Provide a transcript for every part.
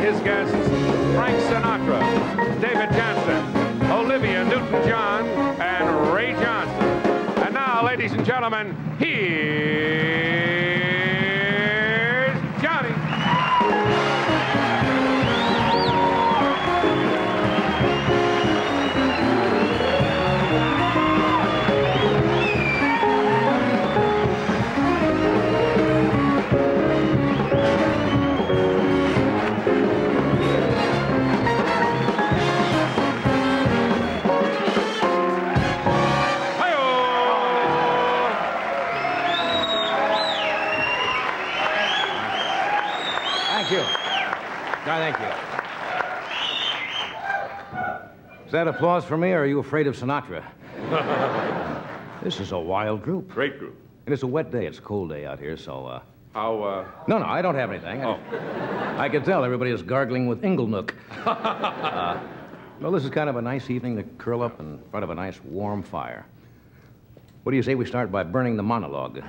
his guests, Frank Sinatra, David Janssen, Olivia Newton-John, and Ray Johnson. And now, ladies and gentlemen, here's Johnny. Thank you. Is that applause for me, or are you afraid of Sinatra? This is a wild group. Great group. And it's a wet day. It's a cold day out here, so, How, No, I don't have anything. Oh. I can tell everybody is gargling with Inglenook. Well, this is kind of a nice evening to curl up in front of a nice warm fire. What do you say we start by burning the monologue?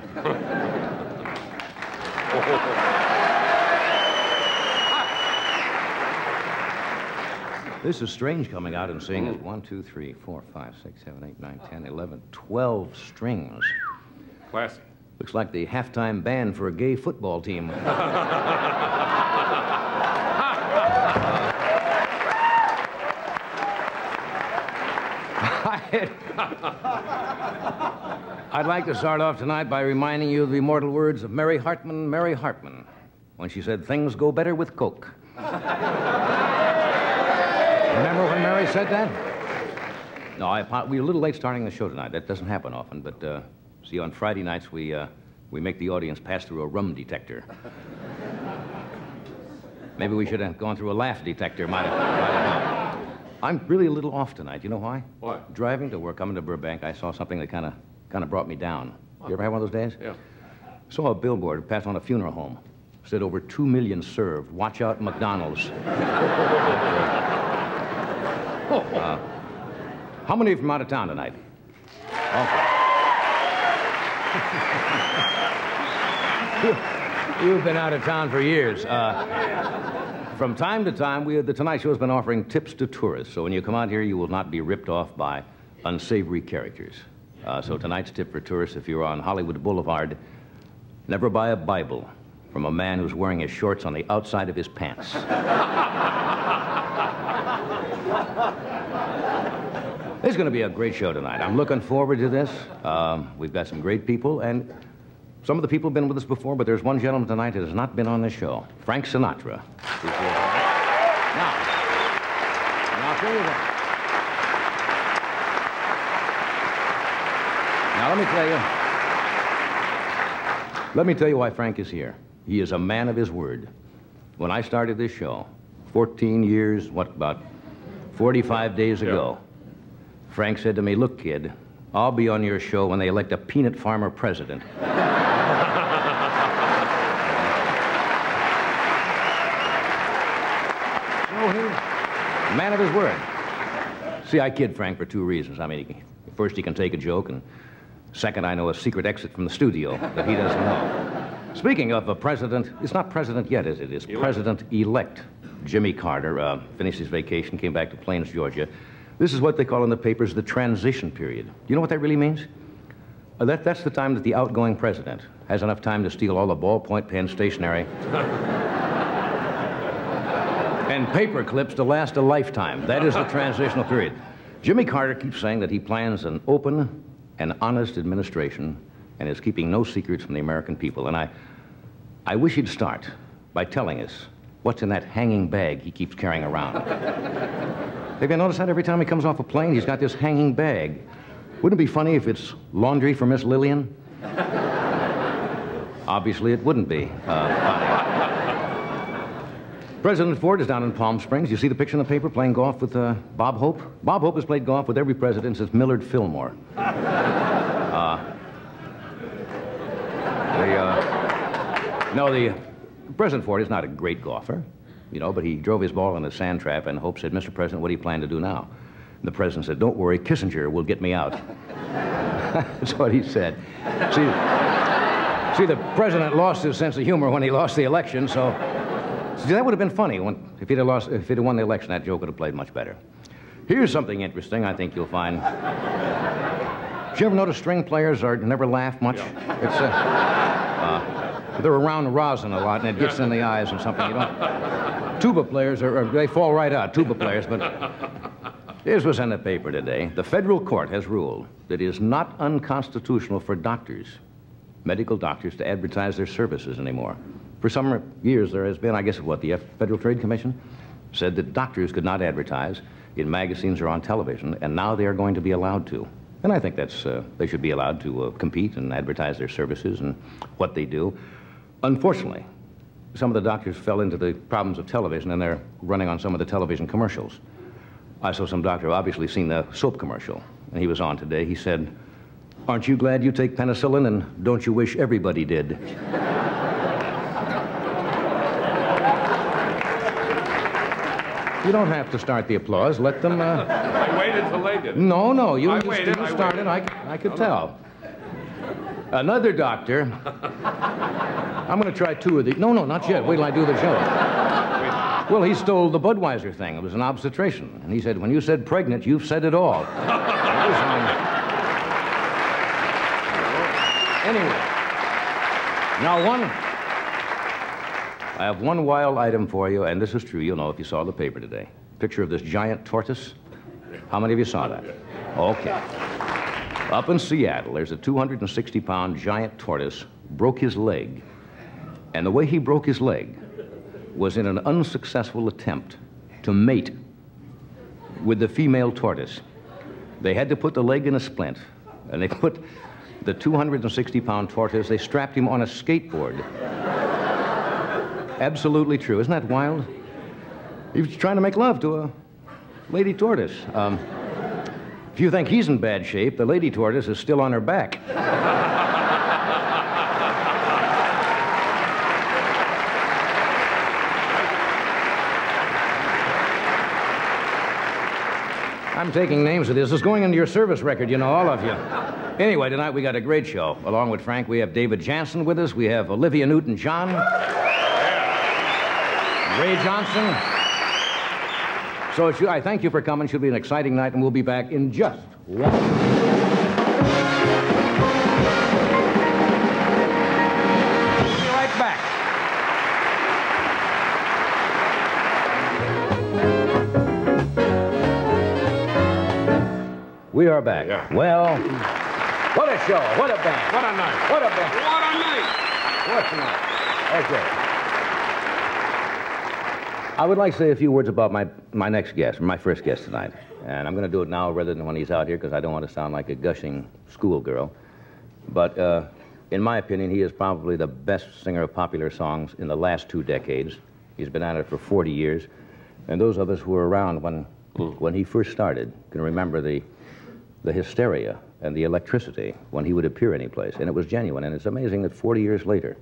This is strange coming out and seeing it. 1, 2, 3, 4, 5, 6, 7, 8, 9, 10, 11, 12 strings. Classy. Looks like the halftime band for a gay football team. I'd like to start off tonight by reminding you of the immortal words of Mary Hartman, when she said, "Things go better with Coke." Remember when Mary said that? No, we were a little late starting the show tonight. That doesn't happen often, but see, on Friday nights we make the audience pass through a rum detector. Maybe we should have gone through a laugh detector. Might have. I'm really a little off tonight. You know why? Why? Driving to work, coming to Burbank, I saw something that kind of brought me down. You ever have one of those days? Yeah. Saw a billboard passed on a funeral home. Said over 2 million served. Watch out, McDonald's. How many of you from out of town tonight? Okay. You've been out of town for years. From time to time, the Tonight Show has been offering tips to tourists. So when you come out here, you will not be ripped off by unsavory characters. So tonight's tip for tourists, if you're on Hollywood Boulevard, never buy a Bible from a man who's wearing his shorts on the outside of his pants. It's going to be a great show tonight. I'm looking forward to this. We've got some great people, and some of the people have been with us before, but there's one gentleman tonight that has not been on this show, Frank Sinatra. Now, I'll tell you what. Now, let me tell you why Frank is here. He is a man of his word. When I started this show, 14 years, about 45 days ago, Frank said to me, "Look, kid, I'll be on your show when they elect a peanut farmer president." So he's a man of his word. See, I kid Frank for 2 reasons. I mean, first, he can take a joke, and second, I know a secret exit from the studio that he doesn't know. Speaking of a president, it's not president yet, is it? It's president-elect Jimmy Carter. Finished his vacation, came back to Plains, Georgia. This is what they call in the papers the transition period. Do you know what that really means? That's the time that the outgoing president has enough time to steal all the ballpoint pen stationery and paper clips to last a lifetime. That is the transitional period. Jimmy Carter keeps saying that he plans an open and honest administration and is keeping no secrets from the American people. And I wish he'd start by telling us what's in that hanging bag he keeps carrying around. Have you noticed that every time he comes off a plane, he's got this hanging bag? Wouldn't it be funny if it's laundry for Miss Lillian? Obviously, it wouldn't be funny. President Ford is down in Palm Springs. You see the picture in the paper playing golf with Bob Hope? Bob Hope has played golf with every president since Millard Fillmore. President Ford is not a great golfer, you know, but he drove his ball in a sand trap, and Hope said, "Mr. President, what do you plan to do now?" And the president said, "Don't worry, Kissinger will get me out." That's what he said. See, the president lost his sense of humor when he lost the election, so See, that would have been funny if he'd have lost, if he'd have won the election. That joke would have played much better. Here's something interesting. I think you'll find. Did you ever notice string players never laugh much? Yeah. They're around rosin a lot, and it gets in the eyes and something. You don't. Tuba players they fall right out. Tuba players, but here's what's in the paper today. The federal court has ruled that it is not unconstitutional for doctors, medical doctors, to advertise their services anymore. For some years, there has been, I guess, the Federal Trade Commission said that doctors could not advertise in magazines or on television, and now they are going to be allowed to. And I think they should be allowed to compete and advertise their services and what they do. Unfortunately, some of the doctors fell into the problems of television, and they're running on some of the television commercials. I saw some doctor obviously seen the soap commercial, and he was on today. He said, "Aren't you glad you take penicillin, and don't you wish everybody did?" You don't have to start the applause. Let them... I waited till they did. No, you waited. started. I could tell. Another doctor... I'm going to try two of these. No, not yet. Wait till I do the joke. Well, he stole the Budweiser thing. It was an obstetrician. And he said, when you said pregnant, you've said it all. Anyway. Now, I have one wild item for you, and this is true. You'll know if you saw the paper today. Picture of this giant tortoise. How many of you saw that? Okay. Up in Seattle, there's a 260-pound giant tortoise broke his leg. And the way he broke his leg was in an unsuccessful attempt to mate with the female tortoise. They had to put the leg in a splint, and they put the 260-pound tortoise, they strapped him on a skateboard. Absolutely true. Isn't that wild? He was trying to make love to a lady tortoise. If you think he's in bad shape, the lady tortoise is still on her back. I'm taking names of this. It's going into your service record, you know, all of you. Anyway, tonight we got a great show. Along with Frank, we have David Janssen with us. We have Olivia Newton-John. Ray Johnson. So I thank you for coming. Should be an exciting night, and we'll be back in just one. We'll be right back. We are back. Yeah. Well, what a show. What a band. What a night. What a band. What a night. What's a night? Okay. I would like to say a few words about my next guest, my first guest tonight. And I'm going to do it now rather than when he's out here because I don't want to sound like a gushing schoolgirl. But in my opinion, he is probably the best singer of popular songs in the last 2 decades. He's been at it for 40 years. And those of us who were around when he first started can remember the hysteria and the electricity when he would appear anyplace. And it was genuine. And it's amazing that 40 years later,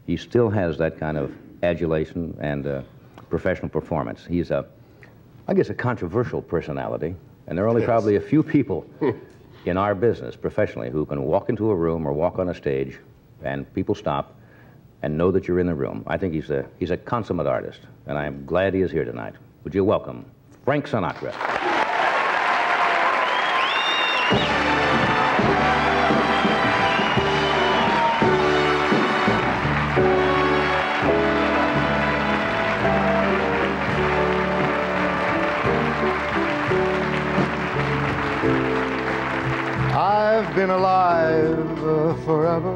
he still has that kind of adulation and professional performance. He's I guess, a controversial personality, and there are only probably a few people in our business professionally who can walk into a room or walk on a stage and people stop and know that you're in the room. I think he's a consummate artist, and I'm glad he is here tonight. Would you welcome Frank Sinatra? I've been alive forever,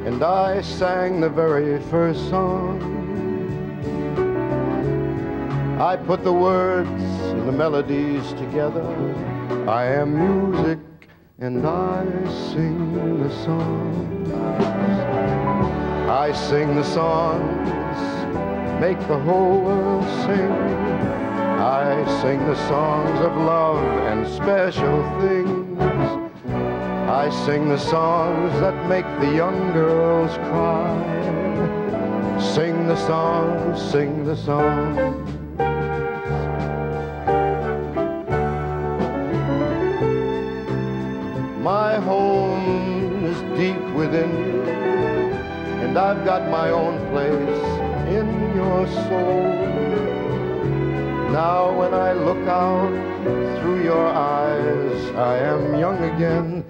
and I sang the very first song. I put the words and the melodies together. I am music, and I sing the songs. I sing the songs, make the whole world sing. I sing the songs of love and special things. I sing the songs that make the young girls cry. Sing the songs, sing the songs. My home is deep within you, and I've got my own place in soul. Now when I look out through your eyes, I am young again,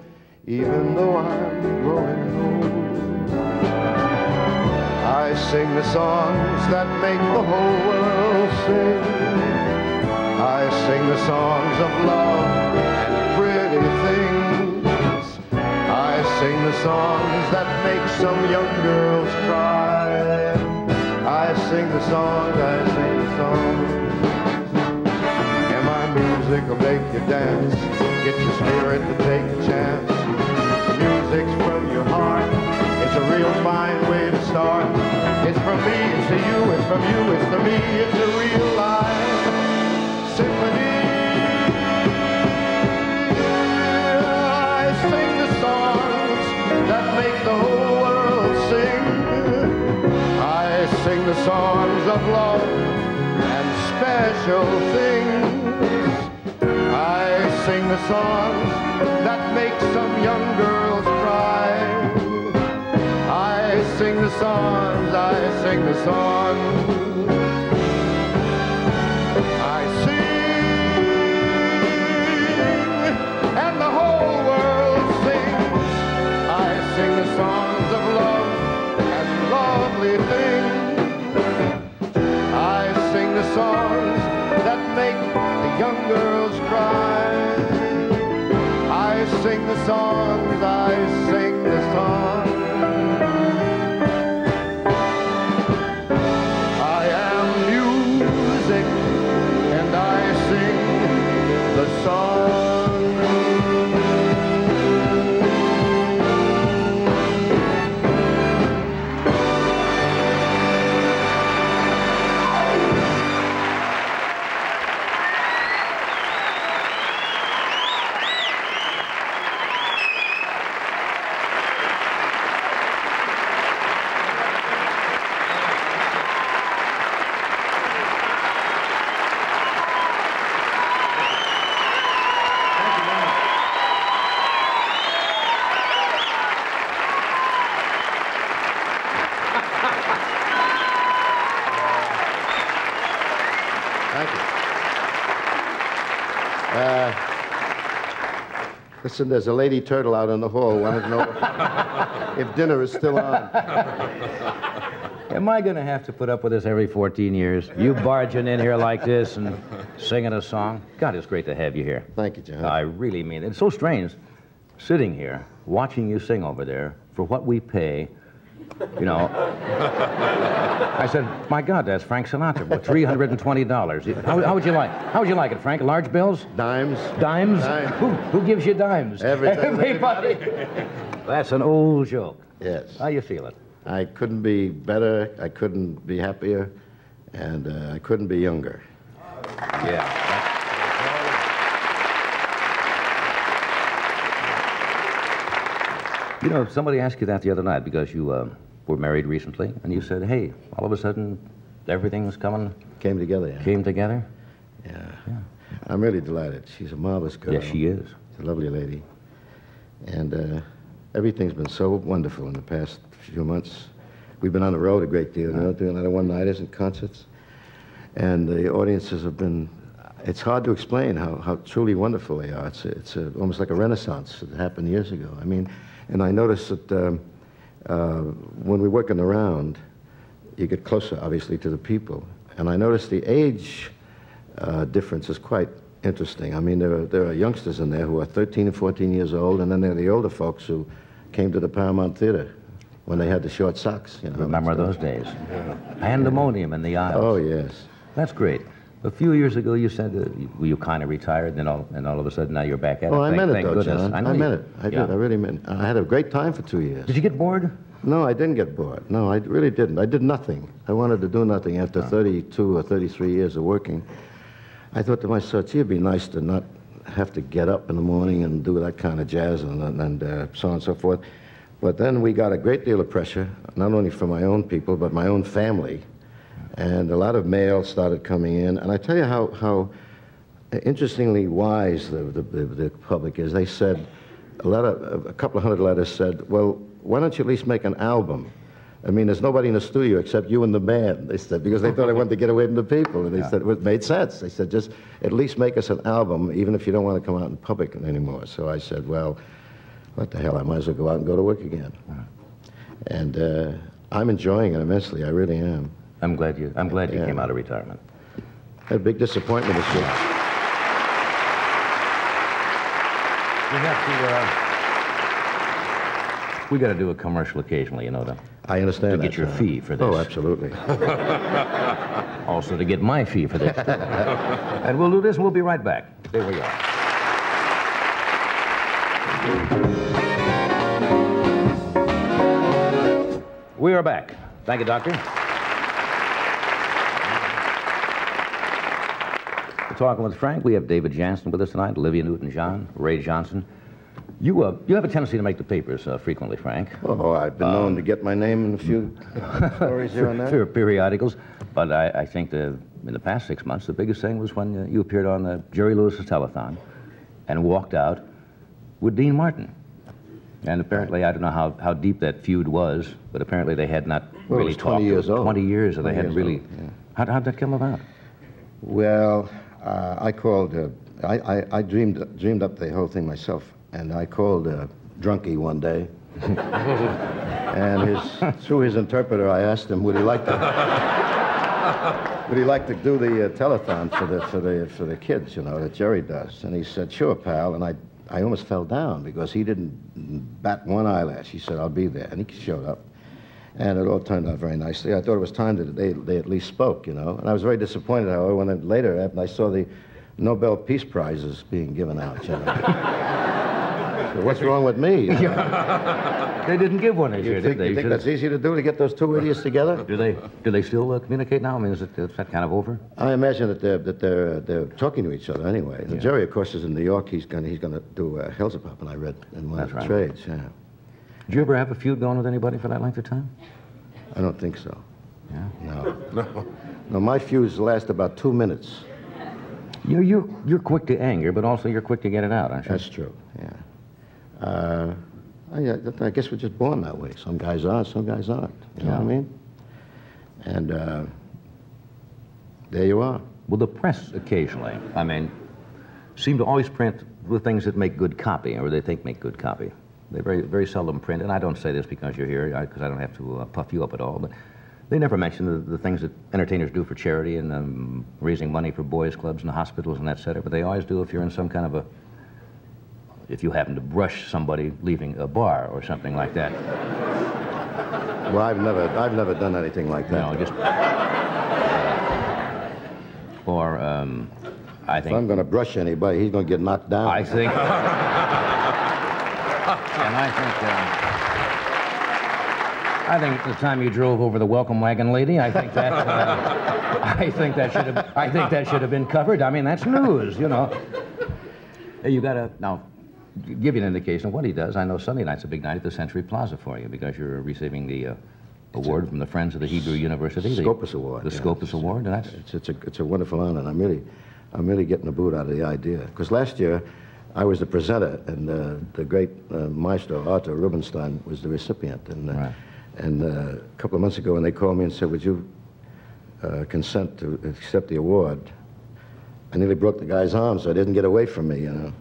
even though I'm growing old. I sing the songs that make the whole world sing. I sing the songs of love and pretty things. I sing the songs that make some young girls cry. I sing the songs, I sing the songs. And my music will make you dance, get your spirit to take a chance. The music's from your heart, it's a real fine way to start. It's from me, it's to you, it's from you, it's to me, it's a real life symphony. I sing the songs that make the whole world sing. I sing the songs of love and special things. I sing the songs that make some young girls cry. I sing the songs, I sing the songs. I sing, and the whole world sings. I sing the songs of love and lovely things. I sing the songs that make the young girls cry. I sing the songs, I sing the songs. I am music, and I sing the song. Listen, there's a lady turtle out in the hall. Wanted to know if dinner is still on. Am I going to have to put up with this every 14 years? You barging in here like this and singing a song? God, it's great to have you here. Thank you, John. I really mean it. It's so strange sitting here, watching you sing over there for what we pay. You know, I said, my God, that's Frank Sinatra. Well, $320. How would you like it, Frank? Large bills? Dimes. Dimes? Dimes. Who gives you dimes? Everybody. That's an old joke. Yes. How you feeling? I couldn't be better. I couldn't be happier. And I couldn't be younger. Yeah. You know, somebody asked you that the other night because you were married recently, and you said, hey, all of a sudden, everything's coming... Came together, yeah. Came together? Yeah. Yeah. I'm really delighted. She's a marvelous girl. Yes, she is. She's a lovely lady. And everything's been so wonderful in the past few months. We've been on the road a great deal, you know, doing a lot of one-nighters and concerts. And the audiences have been... It's hard to explain how truly wonderful they are. It's almost like a renaissance that happened years ago. I mean... And I noticed that when we're working around, you get closer, obviously, to the people. And I noticed the age difference is quite interesting. I mean, there are youngsters in there who are 13 and 14 years old, and then there are the older folks who came to the Paramount Theater when they had the short socks. You know, remember those days? Pandemonium in the aisles. Oh, yes. That's great. A few years ago, you said you kind of retired, and all of a sudden now you're back at it. Oh, I meant it, though, goodness. John. I meant it. I did. I really meant it. I had a great time for 2 years. Did you get bored? No, I didn't get bored. No, I really didn't. I did nothing. I wanted to do nothing after 32 or 33 years of working. I thought to myself, gee, it'd be nice to not have to get up in the morning and do that kind of jazz and so on and so forth. But then we got a great deal of pressure, not only from my own people, but my own family. And a lot of mail started coming in. And I tell you how interestingly wise the public is. They said, a couple of hundred letters said, well, why don't you at least make an album? I mean, there's nobody in the studio except you and the band, they said, because they thought I wanted to get away from the people. And they said, well, it made sense. They said, just at least make us an album, even if you don't want to come out in public anymore. So I said, well, what the hell, I might as well go out and go to work again. And I'm enjoying it immensely, I really am. I'm glad you came out of retirement. Had a big disappointment this year. We have to, we got to do a commercial occasionally, you know, I understand to that. get your fee for this. Oh, absolutely. Also to get my fee for this. And we'll do this and we'll be right back. There we are. We are back. Thank you, Doctor. We're talking with Frank. We have David Janssen with us tonight, Olivia Newton-John, Ray Johnson. You have a tendency to make the papers frequently, Frank. Oh, I've been known to get my name in a few stories here and there. Periodicals. But I think in the past 6 months, the biggest thing was when you appeared on Jerry Lewis's telethon and walked out with Dean Martin. And apparently, I don't know how deep that feud was, but apparently they had not really talked. 20 years old. 20 years, and they hadn't really... Old, yeah. How'd that come about? Well, I called... I dreamed up the whole thing myself. And I called Drunky one day, and through his interpreter, I asked him, would he like to do the telethon for the kids, you know, that Jerry does? And he said, sure, pal. And I almost fell down because he didn't bat one eyelash. He said, I'll be there, and he showed up, and it all turned out very nicely. I thought it was time that they at least spoke, you know. And I was very disappointed, however, when later I saw the Nobel Peace Prizes being given out, you know. So what's wrong with me? You know? They didn't give one this year, did they? You think that's easy to do, to get those two idiots together? Do they still communicate now? I mean, is that kind of over? I imagine that they're talking to each other anyway. Yeah. Jerry, of course, is in New York. He's going to do Hellzapop, and I read in one of the trades. Yeah. Did you ever have a feud going with anybody for that length of time? I don't think so. Yeah. No, my feuds last about 2 minutes. You're quick to anger, but also you're quick to get it out, aren't you? That's true. Yeah. I guess we're just born that way. Some guys are, some guys aren't. You know what I mean? And there you are. Well, the press occasionally, I mean, seem to always print the things that make good copy, or they think make good copy. They very, very seldom print, and I don't say this because you're here, because I don't have to puff you up at all, but they never mention the things that entertainers do for charity and raising money for boys' clubs and hospitals and et cetera, but they always do if you're in some kind of if you happen to brush somebody leaving a bar or something like that. Well, I've never done anything like that. No, just... or, I think... If I'm going to brush anybody, he's going to get knocked down. I think... and I think the time you drove over the welcome wagon lady, I think that... I think that should have been covered. I mean, that's news, you know. You got to... Now, give you an indication of what he does. I know Sunday night's a big night at the Century Plaza for you because you're receiving the award from the Friends of the Hebrew University. Scopus Award. The Scopus Award, and that's... It's a wonderful honor, and I'm really getting a boot out of the idea. Because last year, I was the presenter, and the great maestro, Arthur Rubinstein, was the recipient. And, and a couple of months ago, when they called me and said, would you consent to accept the award, I nearly broke the guy's arm, so it didn't get away from me, you know.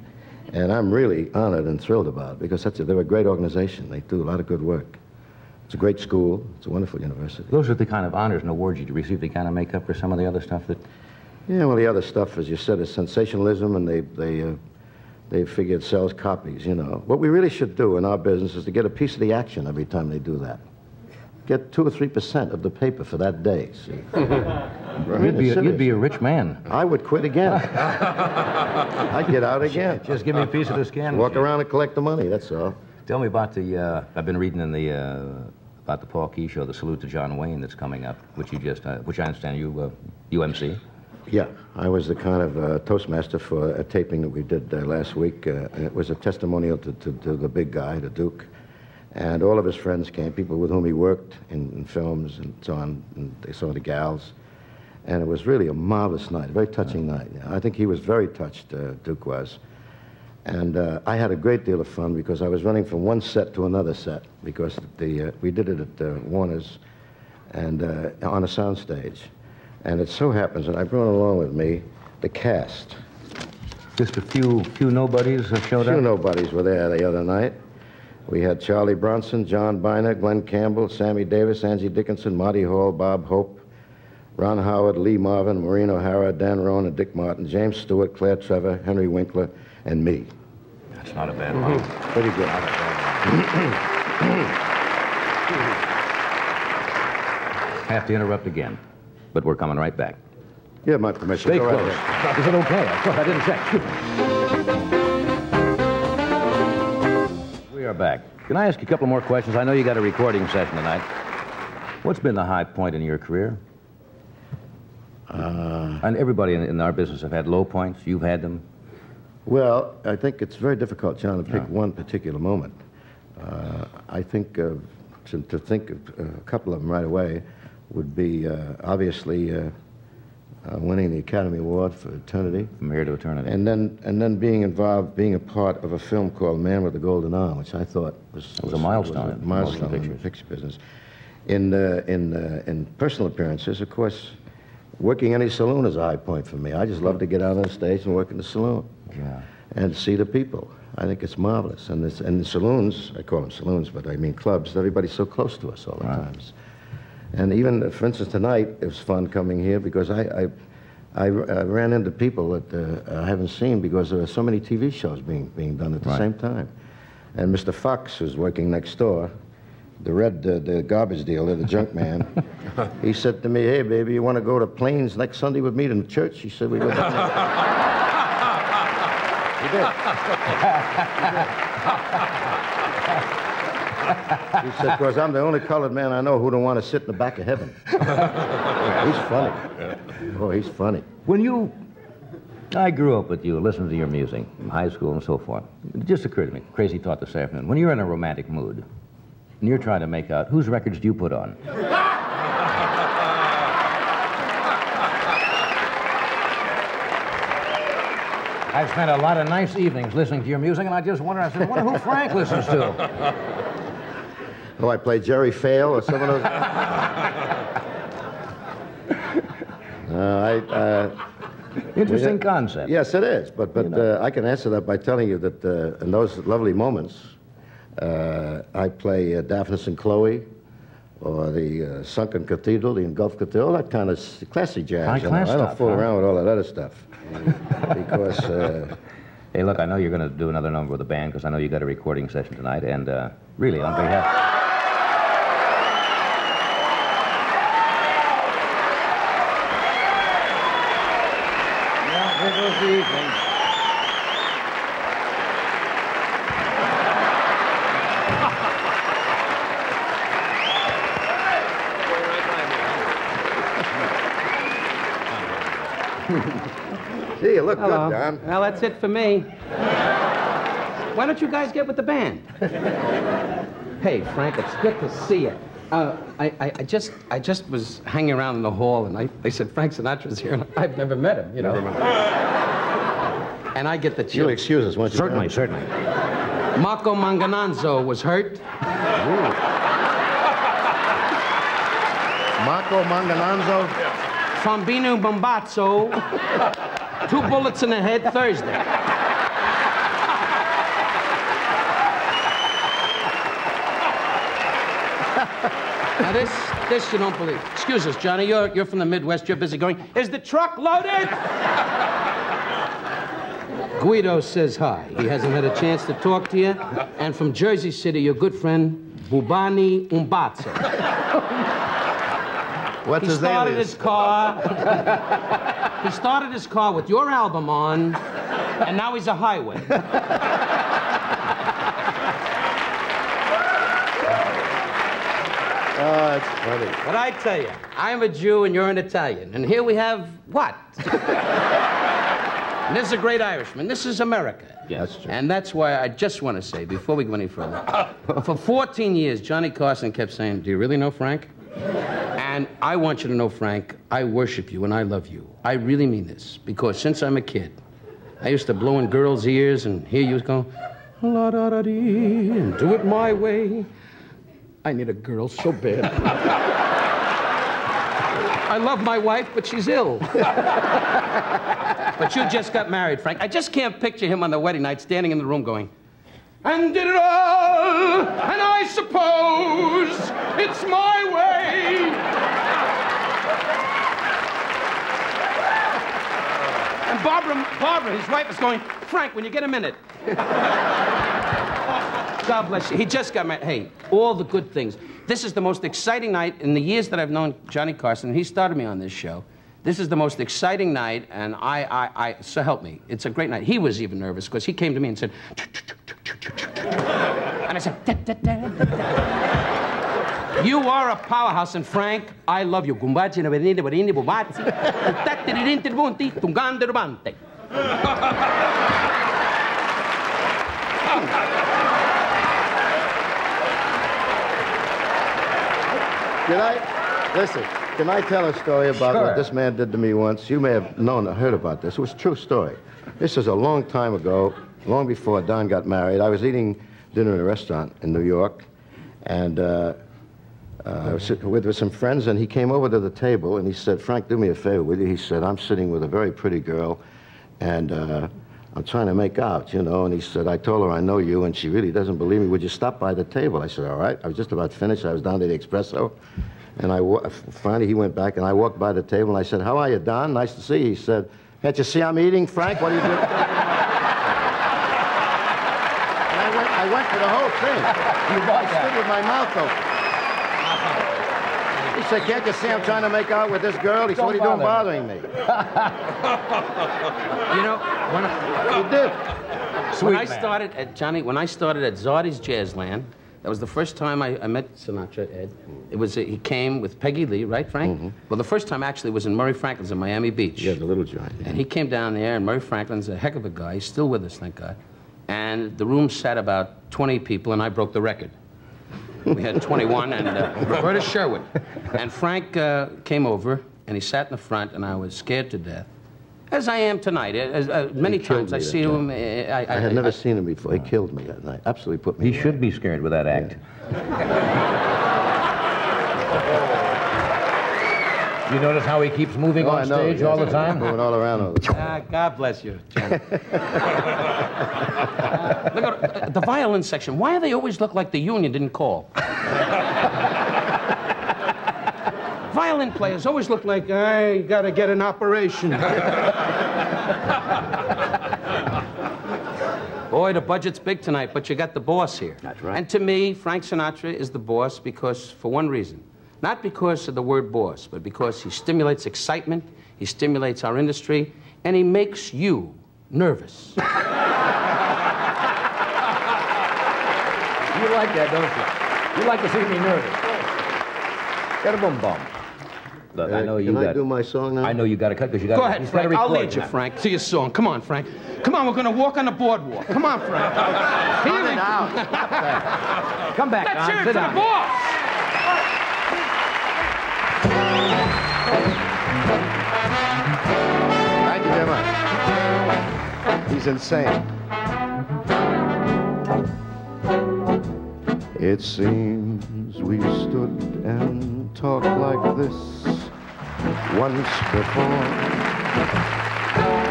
And I'm really honored and thrilled about it, because they're a great organization. They do a lot of good work. It's a great school. It's a wonderful university. Those are the kind of honors and awards you receive. They kind of make up for some of the other stuff that... Yeah, well, the other stuff, as you said, is sensationalism, and they figure it sells copies, you know. What we really should do in our business is to get a piece of the action every time they do that. Get 2 or 3% of the paper for that day, see? You'd be a rich man. I would quit again. I'd get out again. Just give me a piece of the scan. Walk around and collect the money, that's all. Tell me about I've been reading in about the Paul Key show, the Salute to John Wayne that's coming up, which I understand you MC. Yeah, I was the kind of Toastmaster for a taping that we did last week. And it was a testimonial to the big guy, the Duke. And all of his friends came, people with whom he worked in films and so on, and they saw the gals. And it was really a marvelous night, a very touching night. I think he was very touched, Duke was. And I had a great deal of fun because I was running from one set to another set because we did it at Warner's and on a soundstage. And it so happens that I brought along with me the cast. Just a few nobodies showed up? Few nobodies were there the other night. We had Charlie Bronson, John Biner, Glenn Campbell, Sammy Davis, Angie Dickinson, Marty Hall, Bob Hope, Ron Howard, Lee Marvin, Maureen O'Hara, Dan Roan, and Dick Martin, James Stewart, Claire Trevor, Henry Winkler, and me. That's not a bad one. Pretty good. Have to interrupt again, but we're coming right back. You have my permission. Stay Go close. right ahead. Is it okay? I thought I didn't check. We are back. Can I ask you a couple more questions? I know you got a recording session tonight. What's been the high point in your career? And everybody in our business have had low points. You've had them. Well, I think it's very difficult, John, to pick one particular moment. I think to think of a couple of them right away would be obviously winning the Academy Award for Eternity. From Here to Eternity. And then being involved, being a part of a film called Man with the Golden Arm, which I thought was a milestone. Was a milestone in the picture business. In personal appearances, of course, working any saloon is a high point for me. I just love to get out on the stage and work in the saloon. Yeah. And see the people. I think it's marvelous. And the saloons, I call them saloons, but I mean clubs, everybody's so close to us all the times. And even, for instance, tonight, it was fun coming here because I ran into people that I haven't seen because there are so many TV shows being done at the same time. And Mr. Fox, who's working next door, the garbage dealer, the junk man, he said to me, "Hey, baby, you want to go to Plains next Sunday with me to church?" He said, "We go down there." He did. He said, "Because I'm the only colored man I know who don't want to sit in the back of heaven." He's funny. Oh, he's funny. I grew up with you, listened to your music, in high school and so forth. It just occurred to me, crazy thought this afternoon. When you're in a romantic mood, and you're trying to make out, whose records do you put on? I've spent a lot of nice evenings listening to your music, and I just wonder who Frank listens to. Oh, I play Jerry Fail or some of those. Interesting concept. Yes, it is. But I can answer that by telling you that in those lovely moments, I play Daphnis and Chloe, or the Sunken Cathedral, the Engulfed Cathedral, all that kind of classy jazz. High-class I don't stuff, fool around with all that other stuff. Because... Hey, look, I know you're going to do another number with the band because I know you got a recording session tonight, and really, on behalf... Yeah, here goes the evening. Gee, you look Hello. good, Don. Well, that's it for me. Why don't you guys get with the band? Hey, Frank, it's good to see you. I just was hanging around in the hall, and they said Frank Sinatra's here, and I've never met him, you know. And I get the chills. You'll excuse us, won't you? Certainly, certainly. Marco Mangananzo was hurt. Marco Mangananzo? Fambino Bombazzo. 2 bullets in the head Thursday. Now this you don't believe. Excuse us, Johnny. You're from the Midwest. You're busy going, "Is the truck loaded?" Guido says hi. He hasn't had a chance to talk to you. And from Jersey City, your good friend, Bubani Umbazzo. What's He his started alias? his car. He started his car with your album on, and now he's a highway. Oh, that's funny. But I tell you, I'm a Jew and you're an Italian, and here we have what? And this is a great Irishman. This is America. Yes, that's true. And that's why I just want to say, before we go any further, for 14 years, Johnny Carson kept saying, "Do you really know Frank?" And I want you to know, Frank, I worship you and I love you. I really mean this, because since I'm a kid, I used to blow in girls' ears and hear you go, la-da-da-dee, and do it my way. I need a girl so bad. I love my wife, but she's ill. But you just got married, Frank. I just can't picture him on the wedding night standing in the room going, and did it all, and I suppose it's my way. And Barbara, his wife, is going, Frank, when you get a minute. God bless you. He just got married. Hey, all the good things. This is the most exciting night in the years that I've known Johnny Carson. He started me on this show. This is the most exciting night, and so help me. It's a great night. He was even nervous because he came to me and said, and I said, you are a powerhouse, and Frank, I love you. Can I tell a story about what this man did to me once? You may have heard about this. It was a true story. This is a long time ago, long before Don got married. I was eating dinner in a restaurant in New York, and I was sitting with some friends, and he came over to the table, and he said, Frank, do me a favor, will you? He said, I'm sitting with a very pretty girl, and I'm trying to make out, you know, and he said, I told her I know you, and she really doesn't believe me. Would you stop by the table? I said, all right. I was just about finished. I was down to the espresso, and finally he went back, and I walked by the table, and I said, how are you, Don? Nice to see you. He said, can't you see I'm eating, Frank? What are you doing? And I went for the whole thing. I stood with my mouth open. He said, can't you see I'm trying to make out with this girl? He said, what are you doing bothering me? You know, He did. when I started at Zardy's Jazzland, that was the first time I met Sinatra, Ed. It was, he came with Peggy Lee, right, Frank? Mm-hmm. Well, the first time actually was in Murray Franklin's in Miami Beach. Yeah, the little joint. And he came down there, and Murray Franklin's a heck of a guy. He's still with us, thank God. And the room sat about 20 people, and I broke the record. We had 21, and Roberta Sherwood. And Frank came over, and he sat in the front, and I was scared to death. As I am tonight. Many times I see him. I had never seen him before. He killed me that night. Absolutely put me He should be scared with that act. You notice how he keeps moving on stage all the time? Moving all around all the time. God bless you, John. Look at the violin section. Why do they always look like the union didn't call? Violin players always look like, I gotta get an operation. Boy, the budget's big tonight, but you got the boss here. That's right. And to me, Frank Sinatra is the boss because, for one reason. Not because of the word boss, but because he stimulates excitement, he stimulates our industry, and he makes you nervous. You like that, don't you? You like to see me nervous. Get a boom bum. Look, I know you got. Can I do my song now? I know you got to cut because you got. Go ahead, Frank. I'll lead you, Frank, to your song. Come on, Frank. Come on, we're going to walk on the boardwalk. Come on, Frank. Cut it out. Come back, That's Don. it Sit for down. the boss. Thank you very much. He's insane. It seems we stood and talked like this once before.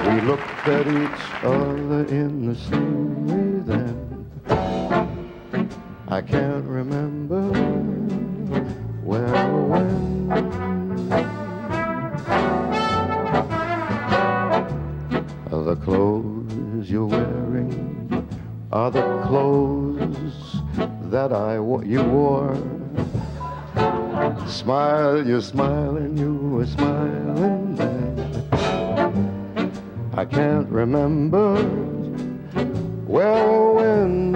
We looked at each other in the same way then. I can't remember where or when. The clothes you're wearing are the clothes that you wore. Smile, you're smiling, you were smiling then. I can't remember where or when.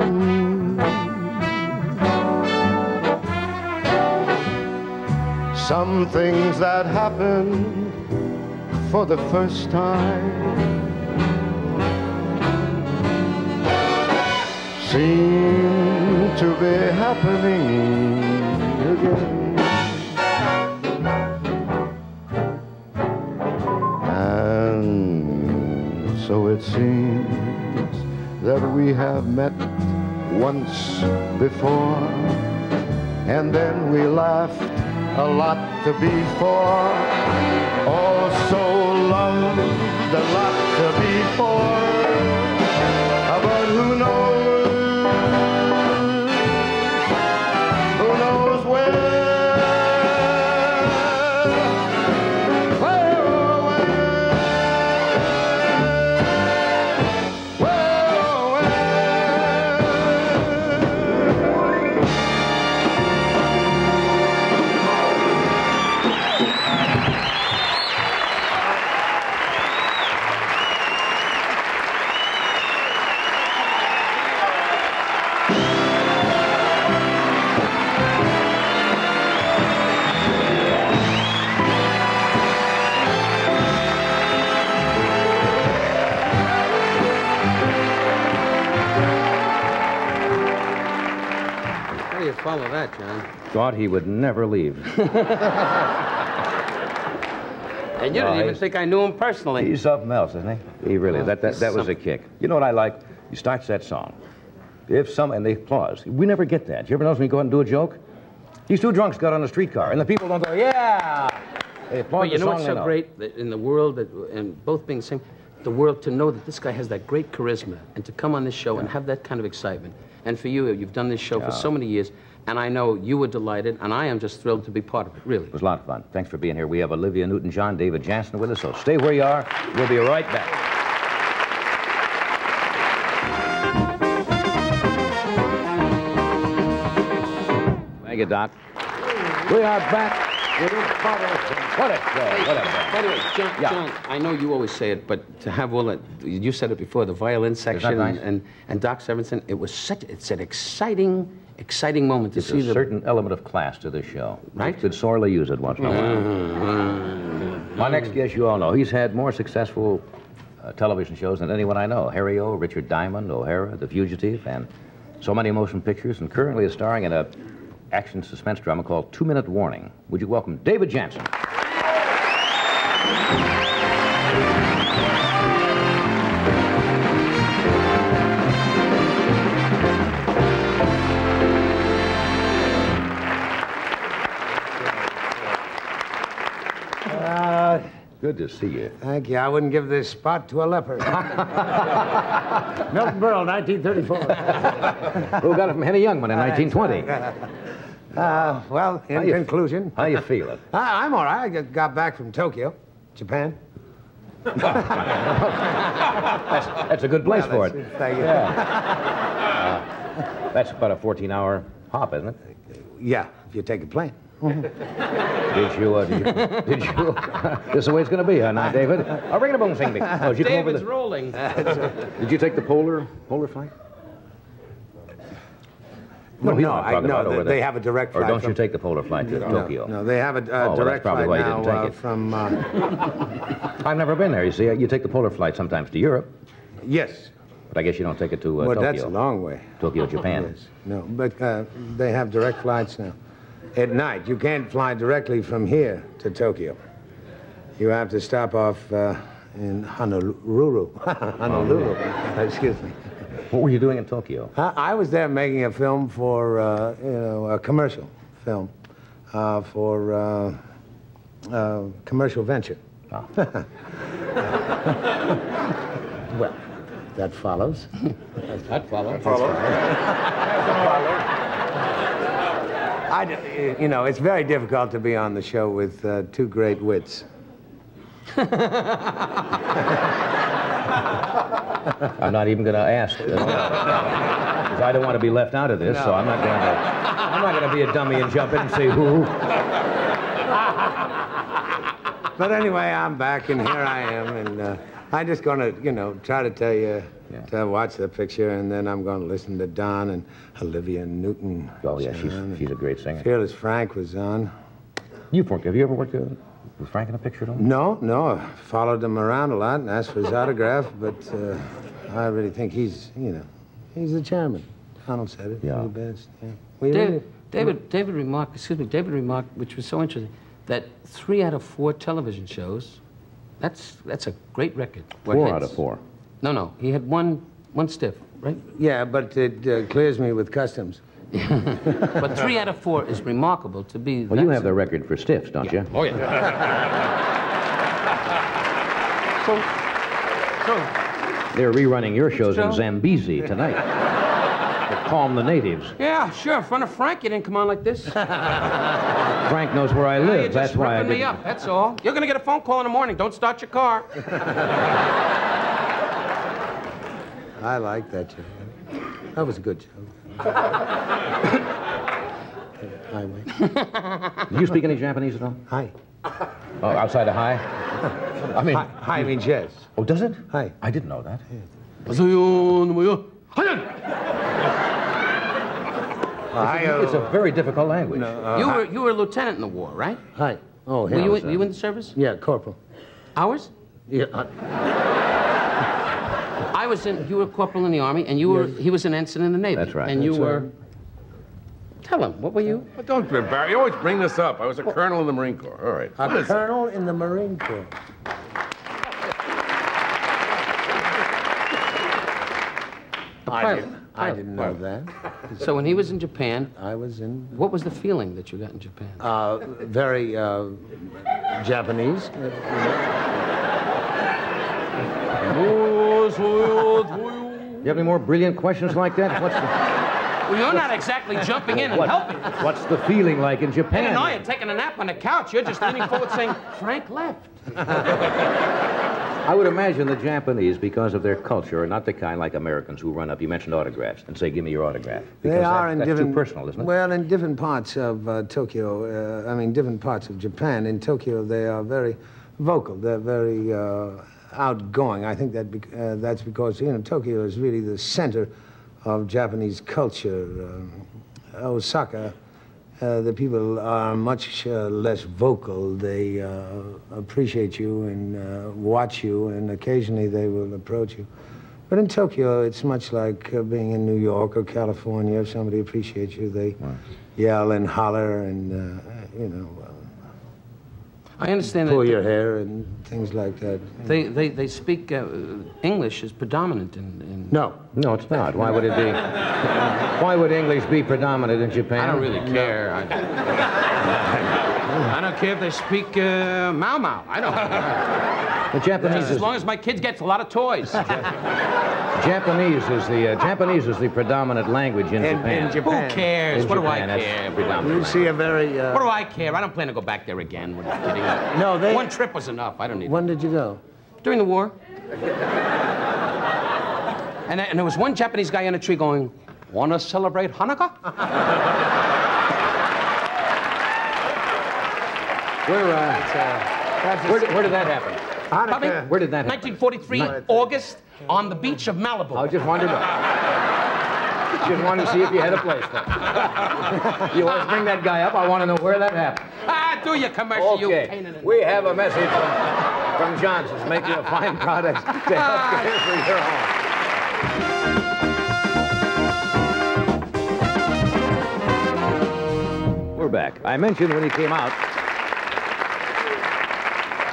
Some things that happen for the first time seem to be happening again. And So it seems that we have met once before, and then we laughed a lot before. Oh, so loved a lot before. But who knows where? Follow that, John. Thought he would never leave. And you didn't even think I knew him personally. He's something else, isn't he? He really is. That was a kick. You know what I like? He starts that song. And they applause. We never get that. You ever notice when you go out and do a joke? These two drunks got on a streetcar, and the people don't go, yeah! They applaud Well, you the know song what's they so know. great in the world, and both being the same, the world, to know that this guy has that great charisma, and to come on this show and have that kind of excitement. And for you, you've done this show for so many years, and I know you were delighted, and I am just thrilled to be part of it, really. It was a lot of fun. Thanks for being here. We have Olivia Newton-John, David Janssen with us, so stay where you are. We'll be right back. Thank you, Doc. We are back with a What a show. What a show. By the way, John, I know you always say it, but to have all that, you said it before, the violin section nice? and Doc Severinsen, it's an exciting moment to see There's a certain element of class to this show. Right? You could sorely use it once in a while. My next guest, you all know, he's had more successful television shows than anyone I know. Harry O, Richard Diamond, O'Hara, The Fugitive, and so many motion pictures, and currently is starring in a action suspense drama called 2 Minute Warning. Would you welcome David Janssen? Good to see you. Thank you. I wouldn't give this spot to a leper. Milton Berle, 1934. Who got it from Henny Youngman in 1920? Well, in conclusion... How you feeling? I'm all right. I just got back from Tokyo, Japan. That's a good place for it. Thank you. That's about a 14-hour hop, isn't it? Yeah, if you take a plane. Did you? This is the way it's going to be, huh, now, David? I'll bring it a bone sing me. Oh, did you come over David's rolling. Did you take the polar flight? No, he's not talking about over they there. have a direct flight. Or don't you take the polar flight to Tokyo? No, they have a well, direct that's probably flight why you didn't now take it. from... I've never been there. You see, you take the polar flight sometimes to Europe, Yes. but I guess you don't take it to Well, Tokyo. that's a long way. Tokyo, Japan. Yes. No, but they have direct flights now. At night, you can't fly directly from here to Tokyo. You have to stop off in Honolulu. Honolulu. Excuse me. What were you doing in Tokyo? I was there making a film for, a commercial film for commercial venture. Oh. Well, that follows. That follows. It's very difficult to be on the show with two great wits. I'm not even going to ask. Because I don't want to be left out of this, so I'm not going to be a dummy and jump in and say who. But anyway, I'm back, and here I am, and I'm just going to, try to tell you to watch the picture, and then I'm going to listen to Don and Olivia Newton. Oh, yeah, she's a great singer. Fearless Frank was on. Have you ever worked with Frank in a picture at all? No, I followed him around a lot and asked for his autograph, but I really think he's the chairman. Donald said it. Yeah. He's the best. Yeah. David remarked, which was so interesting, that 3 out of 4 television shows, that's a great record. 4 out of 4. No. He had one stiff, right? Yeah, but it clears me with customs. But 3 out of 4 is remarkable to be. Well, you have the record for stiffs, don't you? Oh, yeah. So, They're rerunning your shows in Zambezi tonight. To calm the natives. yeah, sure. In front of Frank, you didn't come on like this. Frank knows where I You're live. just That's why I ripping me didn't. up, that's all. You're gonna get a phone call in the morning. Don't start your car. I like that show. That was a good show. Highway. Do you speak any Japanese at all? Hi. Oh, outside of hi? I mean... Hi means yes. Oh, does it? Hi. I didn't know that. It's a very difficult language. No, you were a lieutenant in the war, right? Hi. Oh, Were hell. you in the service? Yeah, corporal. Ours? Yeah. I was in. You were a corporal in the Army, and you were. He was an ensign in the Navy. That's right. And you were. Tell him. What were you? But don't be embarrassed. You always bring this up. I was a colonel in the Marine Corps. All right. A colonel in the Marine Corps. I didn't know that. So when he was in Japan, I was in. what was the feeling that you got in Japan? Very Japanese. You have any more brilliant questions like that? What's the... Well, you're not exactly jumping in and helping. What's the feeling like in Japan? And I am taking a nap on the couch. You're just leaning forward saying, Frank left. I would imagine the Japanese, because of their culture, are not the kind like Americans who run up. You mentioned autographs and say, "Give me your autograph." Because They are in that's different. too personal, isn't it? Well, in different parts of Tokyo, I mean, different parts of Japan. In Tokyo, they are very vocal. They're very outgoing. I think that that's because Tokyo is really the center of Japanese culture. Osaka. The people are much less vocal. They appreciate you and watch you, and occasionally they will approach you. But in Tokyo, it's much like being in New York or California. If somebody appreciates you, they yell and holler and, I understand pull that your hair and things like that. they speak English is predominant in. No. No, it's not. Why would it be? Why would English be predominant in Japan? I don't really care. I don't care if they speak Mau Mau. I don't care. The Japanese As long as my kid gets a lot of toys. Japanese is the predominant language in Japan. Who cares? In What do I Japan, that's care? predominant. You see a very... What do I care? I don't plan to go back there again. What are you kidding? No, they... One trip was enough. I don't need When did you go? During the war. And there was one Japanese guy on a tree going, "Want to celebrate Hanukkah?" Where did that happen? Bobby, Where did that happen? 1943, August, on the beach of Malibu. I just wanted to know. Just wanted to see if you had a place there. You always bring that guy up. I want to know where that happened. Do your commercial, you pain in the... We have a message from Johnson's, making a fine product to help care for your home. We're back. I mentioned when he came out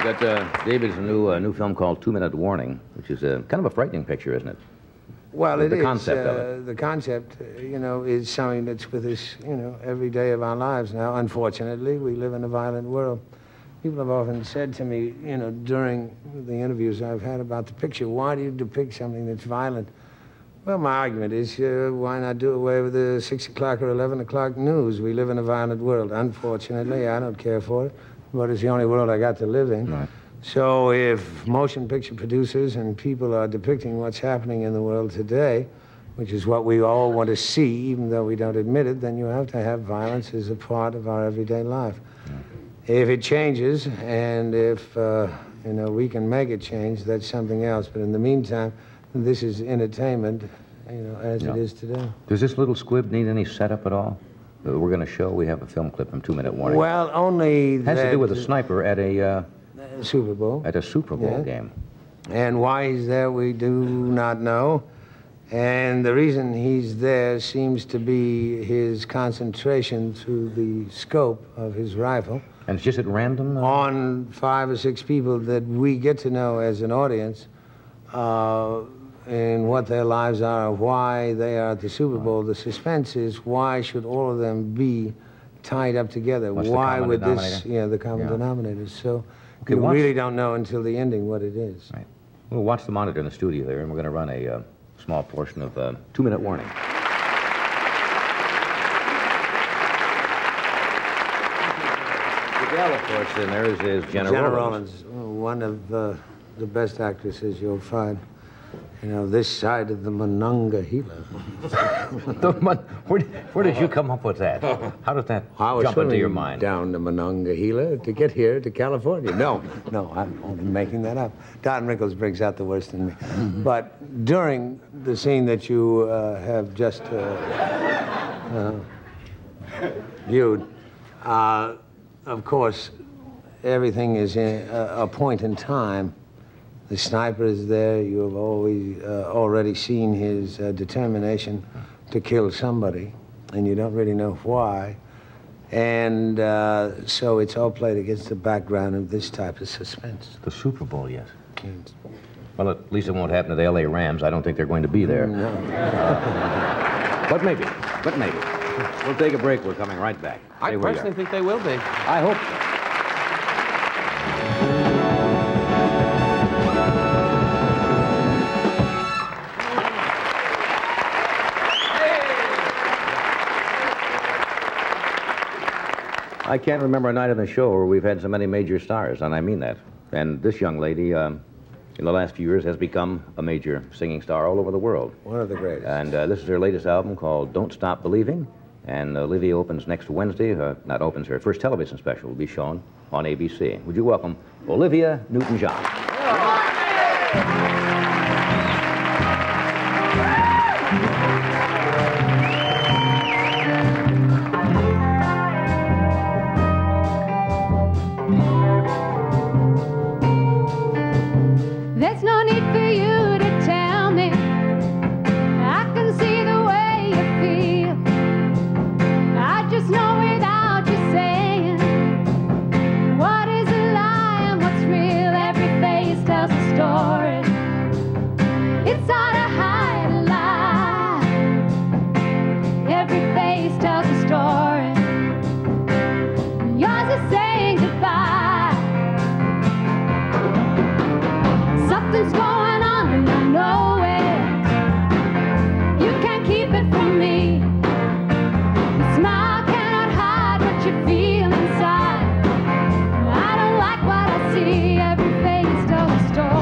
that David's new film called 2 Minute Warning, which is kind of a frightening picture, isn't it? Well, The concept of it. The concept, is something that's with us, every day of our lives now. Unfortunately, we live in a violent world. People have often said to me, during the interviews I've had about the picture, why do you depict something that's violent? Well, my argument is, why not do away with the 6 o'clock or 11 o'clock news? We live in a violent world. Unfortunately, I don't care for it, but it's the only world I got to live in. Right. So if motion picture producers and people are depicting what's happening in the world today, which is what we all want to see, even though we don't admit it, then you have to have violence as a part of our everyday life. If it changes, and if, we can make it change, that's something else. But in the meantime, this is entertainment, as it is today. Does this little squib need any setup at all? We're going to show, we have a film clip from 2 Minute Warning. Well, only It has to do with a sniper at a... Super Bowl. At a Super Bowl game. And why he's there, we do not know. And the reason he's there seems to be his concentration through the scope of his rifle. And it's just at random? On 5 or 6 people that we get to know as an audience, in what their lives are, why they are at the Super Bowl. The suspense is, why should all of them be tied up together? What's why the common would denominator? this, the common denominator. So Okay, you watch- really don't know until the ending what it is. Right. We'll watch the monitor in the studio there, and we're going to run a small portion of 2-minute warning. The gal, of course, in there is Jenna Rollins. One of the best actresses you'll find. This side of the Monongahela. Where did you come up with that? How did that I was jump into your swimming mind? down the Monongahela to get here to California. No, I'm only making that up. Don Rickles brings out the worst in me. But during the scene that you have just viewed, of course, everything is in a point in time. The sniper is there. You have always already seen his determination to kill somebody, and you don't really know why. And so it's all played against the background of this type of suspense. The Super Bowl, yes. Well, at least it won't happen to the L.A. Rams. I don't think they're going to be there. No. But maybe. We'll take a break. We're coming right back. I Stay where you personally are. think they will be. I hope so. I can't remember a night on the show where we've had so many major stars, and I mean that. And this young lady, in the last few years, has become a major singing star all over the world. One of the greatest. And this is her latest album called Don't Stop Believing. And Olivia opens next Wednesday. Not opens, her first television special will be shown on ABC. Would you welcome Olivia Newton-John? There's no need for you to tell me. I can see the way you feel. I just know without you saying what is a lie and what's real. Every face tells a story. It's hard to hide a lie. Every face tells a story. Yours is saying goodbye. Something's going on and I know it. You can't keep it from me. Your smile cannot hide what you feel inside. I don't like what I see. Every face tells a story.